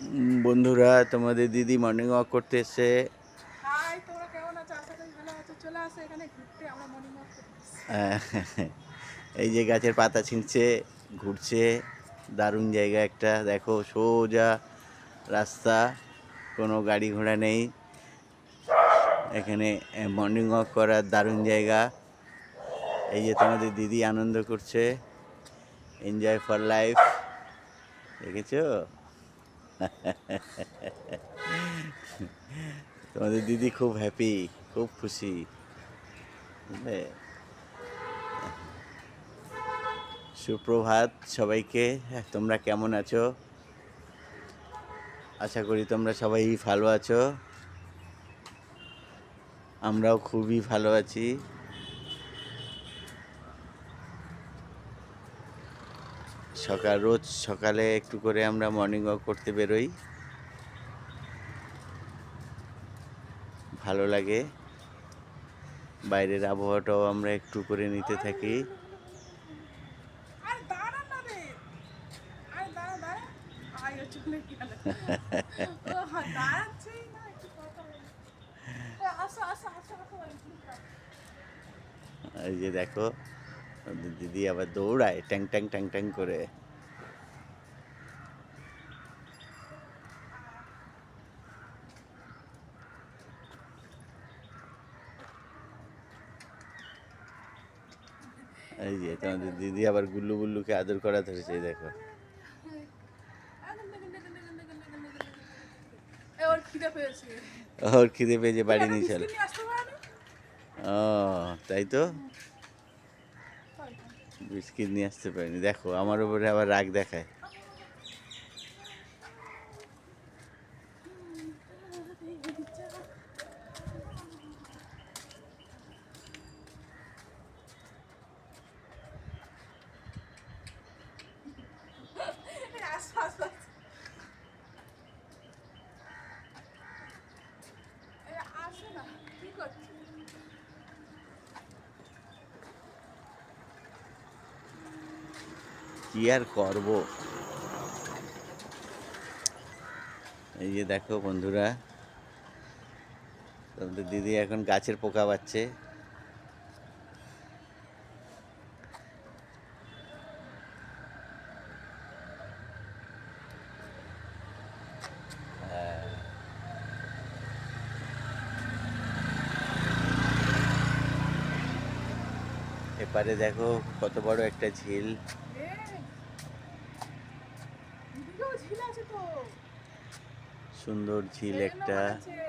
বন্ধুরা, তোমাদের দিদি মর্নিং ওয়াক করতে এসছে। হাই, তোমরা কেমন আছো? আশা করি ভালো আছো। চলে আসো এখানে ঘুরতে, আমরা মর্নিং ওয়াক করতেছি। এই যে গাছের পাতা ছিঁড়ছে, ঘুরছে। দারুণ জায়গা একটা, দেখো সোজা রাস্তা, কোনো গাড়ি ঘোড়া নেই এখানে। মর্নিং ওয়াক করার দারুণ জায়গা। এই যে তোমাদের দিদি আনন্দ করছে, এনজয় ফর লাইফ। দেখেছো? তোমাদের দিদি খুব হ্যাপি, খুব খুশি, বুঝলে? সুপ্রভাত সবাইকে। তোমরা কেমন আছো? আশা করি তোমরা সবাই ভালো আছো। আমরাও খুবই ভালো আছি। রোজ সকালে একটু করে আমরা মর্নিং ওয়াক করতে বেরোই, ভালো লাগে। বাইরের আবহাওয়াটাও আমরা একটু করে নিতে থাকি। আরে দাঁড়া না রে, আরে দাঁড়া দাঁড়া, আয় চলে গেল। ও হ্যাঁ, দাঁড়াচ্ছেই না, একটু কথা বলি। আসো আসো আসো আসো। এই যে দেখো, আমাদের দিদি আবার দৌড়ায় ট্যাং ট্যাং ট্যাং ট্যাং করে। এই যে তোমাদের দিদি আবার গুল্লু গুল্লুকে আদর করা ধরেছে, দেখো। ওর খিদে পেয়েছে। ওর খিদে পেয়েছে, তুই বাড়ি একটা নিয়ে চলো। বিস্কিট নিয়ে আসতে পারো? ও, তাই তো। বিস্কিট নিয়ে আসতে পারিনি, দেখো আমার উপরে আবার রাগ দেখায়। আসো না, কি করছো? কি আর করব। এই যে দেখো বন্ধুরা, তোমাদের দিদি এখন গাছের পোকা বাচ্ছে। এপারে দেখো কত বড় একটা ঝিল, দিদিকেও ঝিল আছে তো, সুন্দর ঝিল সেই জন্য একটা। বলেছে